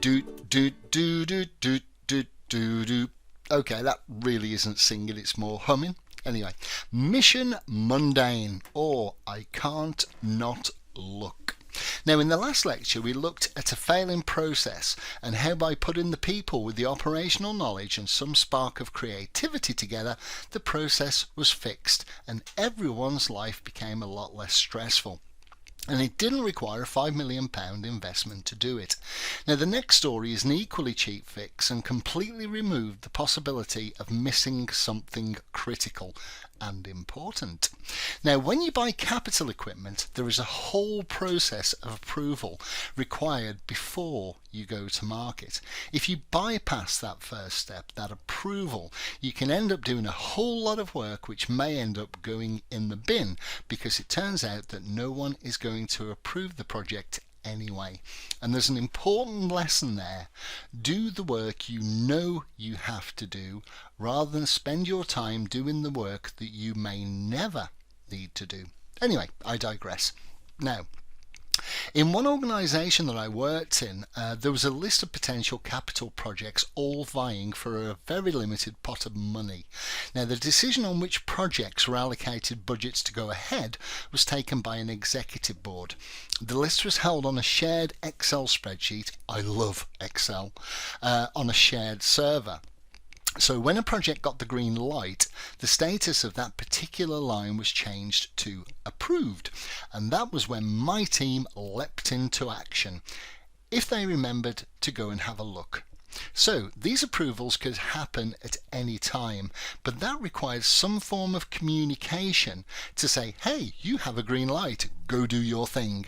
Do do do do do do do do. Okay, that really isn't singing, it's more humming. Anyway, Mission Mundane, or I Can't Not Look. Now, in the last lecture, we looked at a failing process and how by putting the people with the operational knowledge and some spark of creativity together, the process was fixed and everyone's life became a lot less stressful. And it didn't require a £5 million investment to do it. Now, the next story is an equally cheap fix and completely removed the possibility of missing something critical and important. Now, when you buy capital equipment, there is a whole process of approval required before you go to market. If you bypass that first step, that approval, you can end up doing a whole lot of work which may end up going in the bin because it turns out that no one is going to approve the project anyway. And there's an important lesson there. Do the work you know you have to do rather than spend your time doing the work that you may never need to do. Anyway, I digress. Now, in one organisation that I worked in, there was a list of potential capital projects all vying for a very limited pot of money. Now, the decision on which projects were allocated budgets to go ahead was taken by an executive board. The list was held on a shared Excel spreadsheet. I love Excel. On a shared server. So when a project got the green light, the status of that particular line was changed to approved. And that was when my team leapt into action, if they remembered to go and have a look. So these approvals could happen at any time, but that requires some form of communication to say, hey, you have a green light, go do your thing.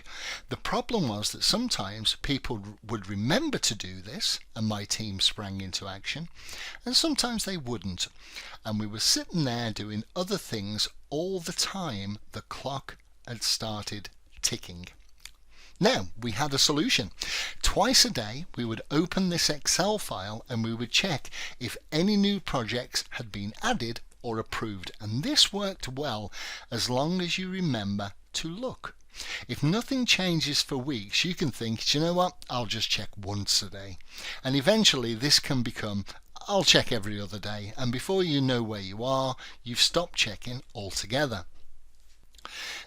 The problem was that sometimes people would remember to do this and my team sprang into action, and sometimes they wouldn't. And we were sitting there doing other things all the time the clock had started ticking. Now, we had a solution. Twice a day we would open this Excel file and we would check if any new projects had been added or approved, and this worked well as long as you remember to look. If nothing changes for weeks, you can think, do you know what, I'll just check once a day. And eventually this can become, I'll check every other day, and before you know where you are, you've stopped checking altogether.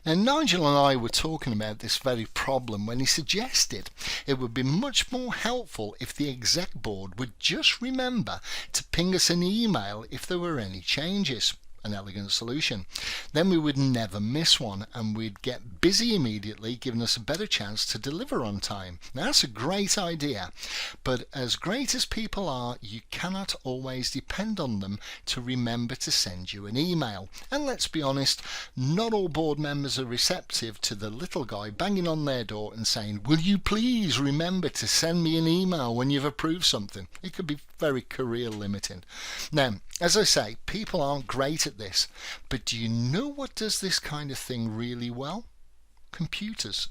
Now, Nigel and I were talking about this very problem when he suggested it would be much more helpful if the exec board would just remember to ping us an email if there were any changes. An elegant solution. Then we would never miss one and we'd get busy immediately, giving us a better chance to deliver on time. Now, that's a great idea, but as great as people are, you cannot always depend on them to remember to send you an email. And let's be honest, not all board members are receptive to the little guy banging on their door and saying, will you please remember to send me an email when you've approved something? It could be very career limiting. Now, as I say, people aren't great at this, but do you know what does this kind of thing really well? Computers.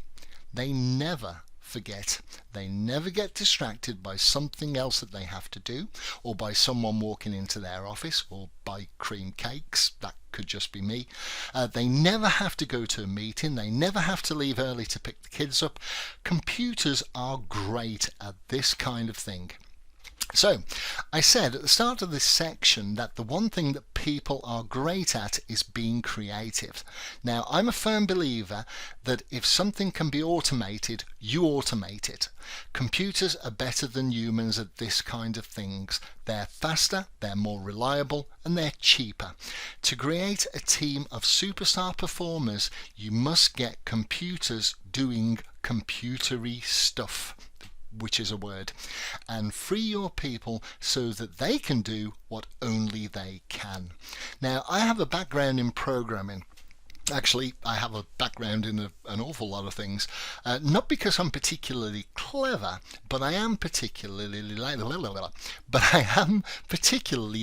They never forget. They never get distracted by something else that they have to do, or by someone walking into their office, or by cream cakes. That could just be me. They never have to go to a meeting. They never have to leave early to pick the kids up. Computers are great at this kind of thing. So, I said at the start of this section that the one thing that people are great at is being creative. Now, I'm a firm believer that if something can be automated, you automate it. Computers are better than humans at this kind of things. They're faster, they're more reliable, and they're cheaper. To create a team of superstar performers, you must get computers doing computery stuff, which is a word, and free your people so that they can do what only they can. Now, I have a background in programming. Actually, I have a background in an awful lot of things. Not because I'm particularly clever, but I am particularly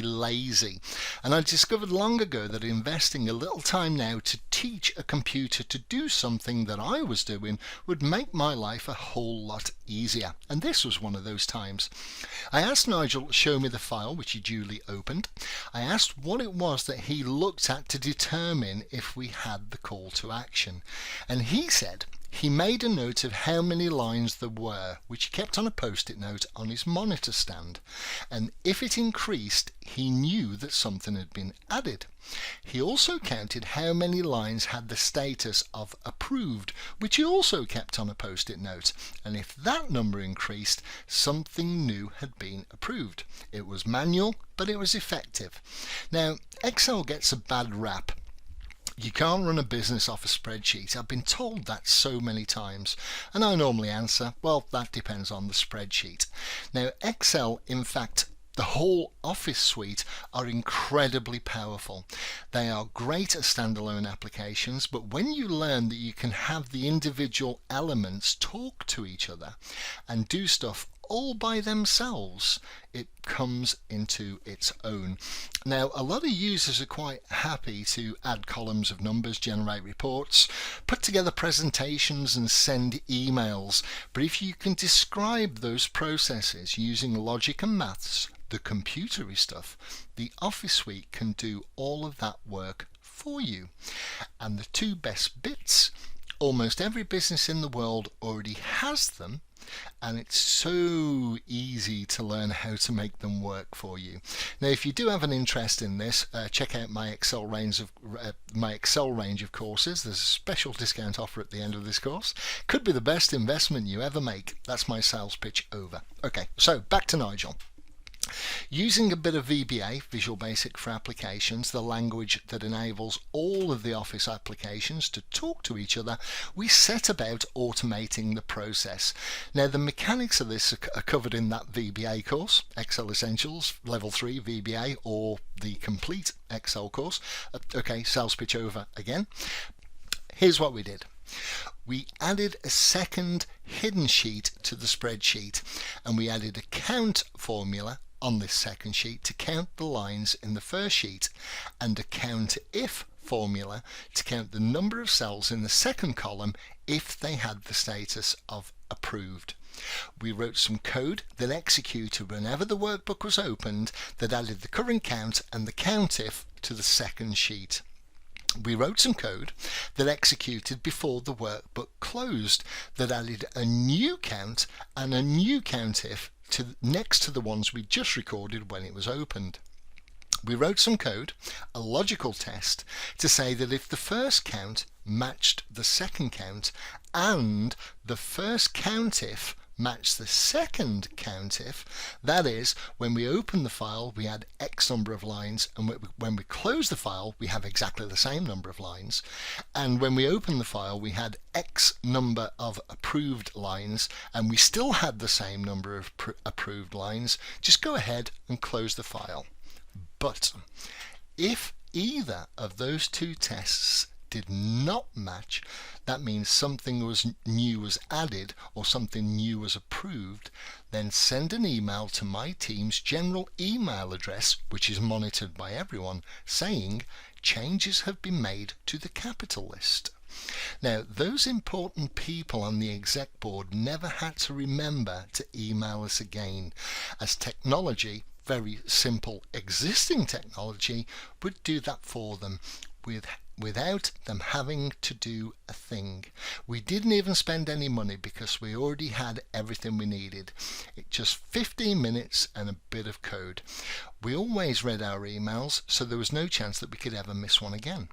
lazy. And I discovered long ago that investing a little time now to teach a computer to do something that I was doing would make my life a whole lot easier. And this was one of those times. I asked Nigel to show me the file, which he duly opened. I asked what it was that he looked at to determine if we had the call to action, and he said He made a note of how many lines there were, which he kept on a post-it note on his monitor stand, and if it increased, he knew that something had been added. He also counted how many lines had the status of approved, which he also kept on a post-it note, and if that number increased, something new had been approved. It was manual, but it was effective. Now, Excel gets a bad rap. You can't run a business off a spreadsheet. I've been told that so many times, and I normally answer, well, that depends on the spreadsheet. Now, Excel, in fact, the whole Office suite are incredibly powerful. They are great as standalone applications, but when you learn that you can have the individual elements talk to each other and do stuff all by themselves, it comes into its own. Now, a lot of users are quite happy to add columns of numbers, generate reports, put together presentations and send emails, but if you can describe those processes using logic and maths, the computery stuff, the Office suite can do all of that work for you. And the two best bits, almost every business in the world already has them, and it's so easy to learn how to make them work for you. Now, if you do have an interest in this, check out my Excel range of courses. There's a special discount offer at the end of this course. Could be the best investment you ever make. That's my sales pitch over. Okay, so back to Nigel. Using a bit of VBA, Visual Basic for Applications, the language that enables all of the Office applications to talk to each other, we set about automating the process. Now, the mechanics of this are covered in that VBA course, Excel Essentials, Level 3 VBA, or the complete Excel course. Okay, sales pitch over again. Here's what we did. We added a second hidden sheet to the spreadsheet, and we added a count formula on this second sheet to count the lines in the first sheet, and a count if formula to count the number of cells in the second column if they had the status of approved. We wrote some code that executed whenever the workbook was opened that added the current count and the count if to the second sheet. We wrote some code that executed before the workbook closed that added a new count and a new count if next to the ones we just recorded when it was opened. We wrote some code, a logical test, to say that if the first count matched the second count and the first count if matched the second count if, that is, when we open the file we had X number of lines, and when we close the file we have exactly the same number of lines, and when we open the file we had X number of approved lines and we still had the same number of approved lines, just go ahead and close the file. But if either of those two tests did not match, that means something new was added or something new was approved, then send an email to my team's general email address, which is monitored by everyone, saying changes have been made to the capital list. Now, those important people on the exec board never had to remember to email us again, as technology, very simple existing technology, would do that for them without them having to do a thing. We didn't even spend any money because we already had everything we needed. It just 15 minutes and a bit of code. We always read our emails, so there was no chance that we could ever miss one again.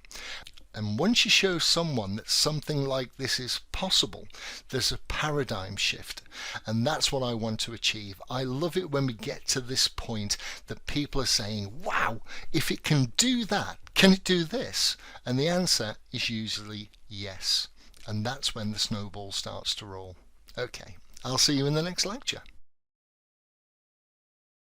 And once you show someone that something like this is possible, there's a paradigm shift. And that's what I want to achieve. I love it when we get to this point that people are saying, wow, if it can do that, can it do this? And the answer is usually yes. And that's when the snowball starts to roll. Okay, I'll see you in the next lecture.